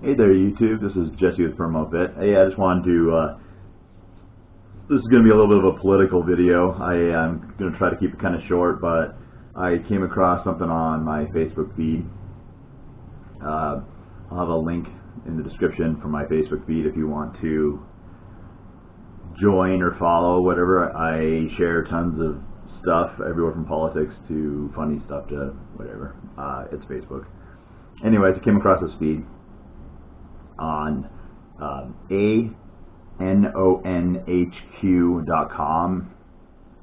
Hey there YouTube, this is Jesse with Permofit. Hey, I just wanted to, this is going to be a little bit of a political video. I'm going to try to keep it kind of short, but I came across something on my Facebook feed. I'll have a link in the description for my Facebook feed if you want to join or follow, whatever. I share tons of stuff, everywhere from politics to funny stuff to whatever. It's Facebook. Anyways, I came across this feed on anonhq.com,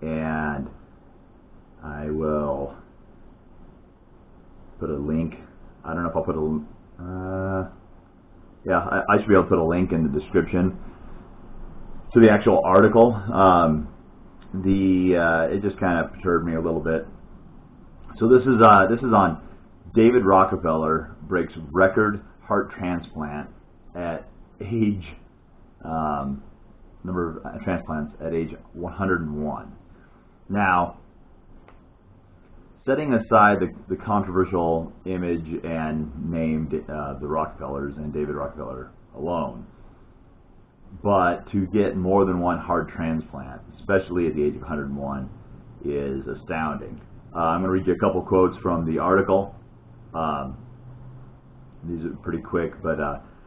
and I will put a link. I don't know if I'll put a I should be able to put a link in the description to the actual article. It just kind of perturbed me a little bit. So this is on David Rockefeller breaks record heart transplant at age number of transplants at age 101. Now, setting aside the controversial image and name, the Rockefellers and David Rockefeller alone, but to get more than one heart transplant, especially at the age of 101, is astounding. I'm going to read you a couple quotes from the article. These are pretty quick, but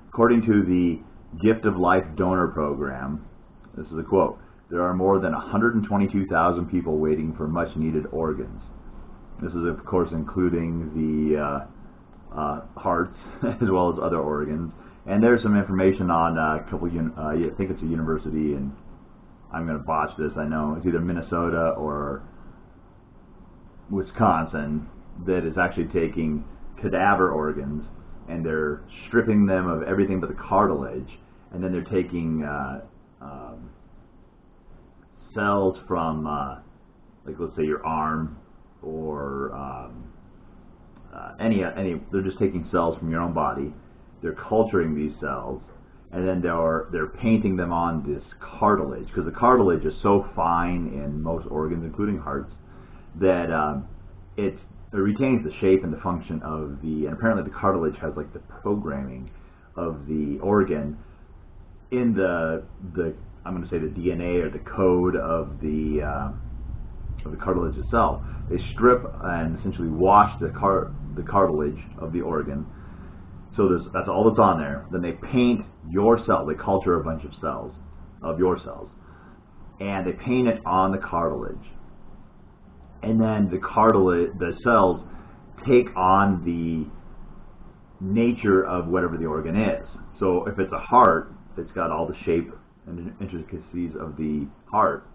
according to the Gift of Life Donor Program, this is a quote, there are more than 122,000 people waiting for much needed organs. This is, of course, including the hearts as well as other organs. And there's some information on a couple, I think it's a university, and I'm going to botch this, I know, it's either Minnesota or Wisconsin, that is actually taking cadaver organs and they're stripping them of everything but the cartilage, and then they're taking cells from, like, let's say your arm, or they're just taking cells from your own body. They're culturing these cells, and then they're painting them on this cartilage, because the cartilage is so fine in most organs, including hearts, that it retains the shape and the function of and apparently the cartilage has like the programming of the organ in the I'm going to say the DNA or the code of the cartilage itself. They strip and essentially wash the cartilage of the organ. So that's all that's on there. Then they paint your cell. They culture a bunch of cells, of your cells, and they paint it on the cartilage. And then the cells take on the nature of whatever the organ is. So if it's a heart, it's got all the shape and intricacies of the heart.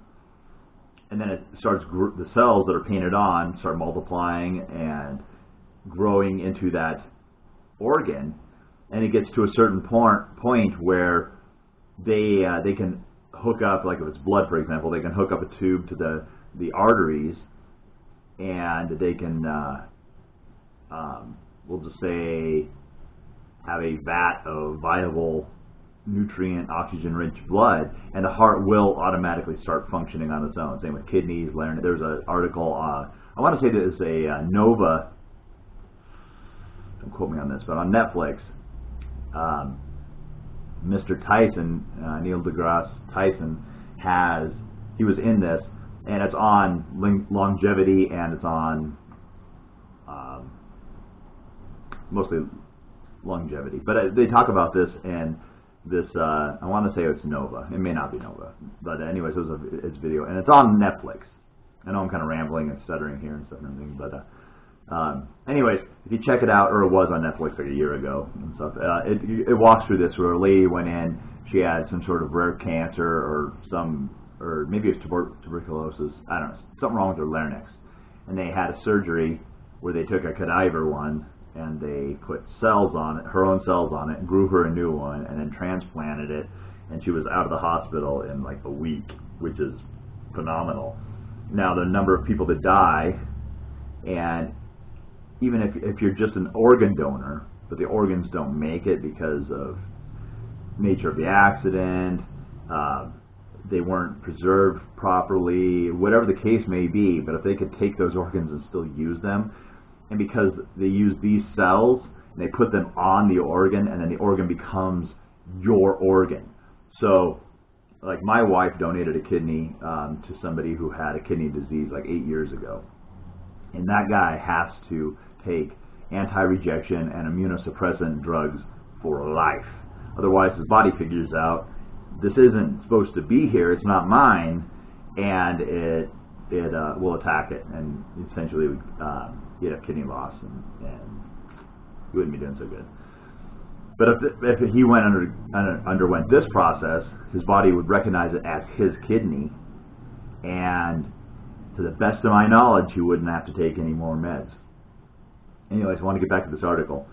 And then it starts, the cells that are painted on start multiplying and growing into that organ, and it gets to a certain point where they can hook up, like if it's blood, for example, they can hook up a tube to the arteries, and they can we'll just say have a vat of viable nutrient oxygen-rich blood, and the heart will automatically start functioning on its own. Same with kidneys, larynx. There's an article, I want to say there's a Nova, don't quote me on this, but on Netflix, Mr. Tyson, Neil deGrasse Tyson, he was in this, and it's on longevity, and it's on mostly longevity. But they talk about this, and this, I want to say it's Nova. It may not be Nova. But anyways, it's video, and it's on Netflix. I know I'm kind of rambling and stuttering here and stuff and everything, but anyways, if you check it out, or it was on Netflix like a year ago and stuff, it walks through this where a lady went in, she had some sort of rare cancer or maybe it's tuberculosis, I don't know, something wrong with her larynx, and they had a surgery where they took a cadaver one and they put cells on it, her own cells on it, and grew her a new one, and then transplanted it, and she was out of the hospital in like a week, which is phenomenal. Now, the number of people that die, and even if you're just an organ donor, but the organs don't make it because of nature of the accident, they weren't preserved properly, whatever the case may be, but if they could take those organs and still use them, and because they use these cells and they put them on the organ, and then the organ becomes your organ. So, like my wife donated a kidney to somebody who had a kidney disease like 8 years ago, and that guy has to take anti-rejection and immunosuppressant drugs for life. Otherwise, his body figures out this isn't supposed to be here, it's not mine, and it will attack it, and essentially he'd have kidney loss, and he wouldn't be doing so good. But if he underwent this process, his body would recognize it as his kidney, and to the best of my knowledge, he wouldn't have to take any more meds. Anyways, I want to get back to this article.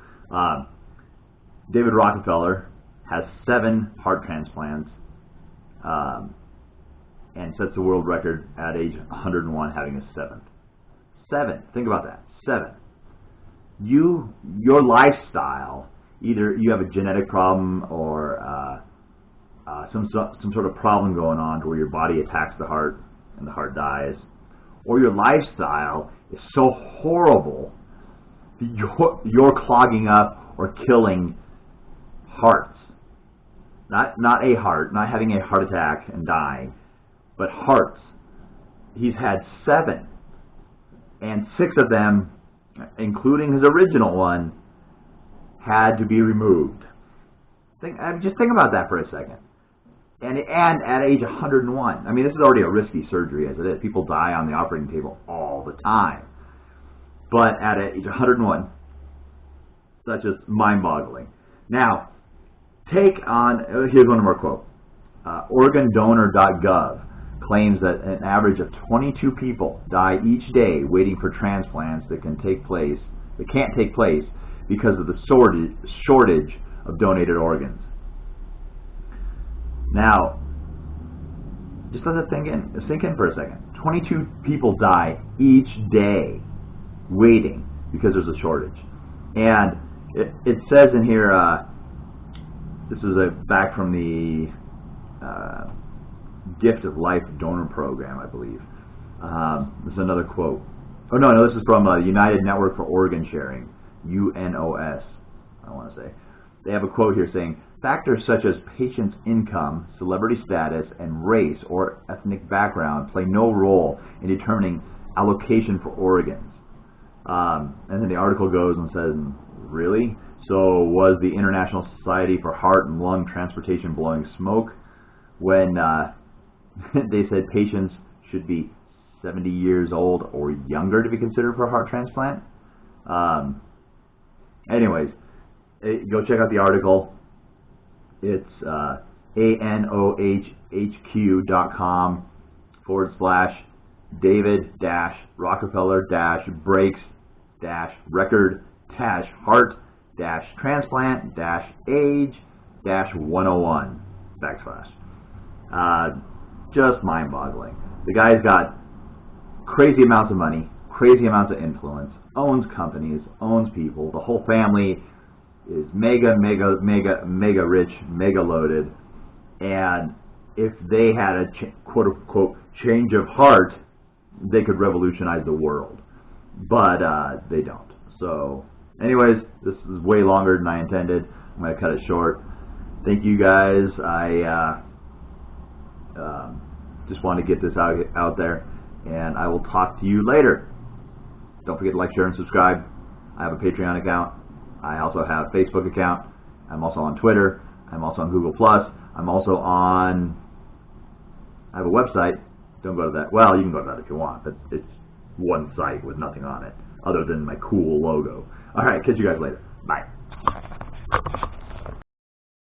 David Rockefeller has 7 heart transplants and sets the world record at age 101 having a 7th. 7. Think about that. 7. Your lifestyle, either you have a genetic problem or some sort of problem going on to where your body attacks the heart and the heart dies, or your lifestyle is so horrible that you're clogging up or killing hearts. Not a heart, not having a heart attack and dying, but hearts. He's had 7, and 6 of them, including his original one, had to be removed. Just think about that for a second. And at age 101. I mean, this is already a risky surgery as it is. People die on the operating table all the time. But at age 101, that's just mind-boggling. Now, here's one more quote. Organdonor.gov claims that an average of 22 people die each day waiting for transplants that can't take place because of the shortage of donated organs. Now, just let that sink in for a second. 22 people die each day waiting because there's a shortage. And it says in here, this is back from the Gift of Life Donor Program, I believe. This is another quote. Oh, no, this is from the United Network for Organ Sharing, UNOS, I want to say. They have a quote here saying, factors such as patient's income, celebrity status, and race or ethnic background play no role in determining allocation for organs. And then the article goes and says, really? So was the International Society for Heart and Lung Transplantation blowing smoke when they said patients should be 70 years old or younger to be considered for a heart transplant? Anyways, go check out the article. It's anoh.hq.com/David-Rockefeller-breaks-heart-transplant-age-101 /. Just mind-boggling. The guy's got crazy amounts of money, crazy amounts of influence, owns companies, owns people. The whole family is mega rich, mega loaded, and if they had a quote-unquote change of heart, they could revolutionize the world, but they don't. So anyways, this is way longer than I intended. I'm going to cut it short. Thank you guys. I just want to get this out there, and I will talk to you later. Don't forget to like, share, and subscribe. I have a Patreon account. I also have a Facebook account. I'm also on Twitter. I'm also on Google+. I'm also on... I have a website. Don't go to that. Well, you can go to that if you want, but it's one site with nothing on it other than my cool logo. All right, catch you guys later.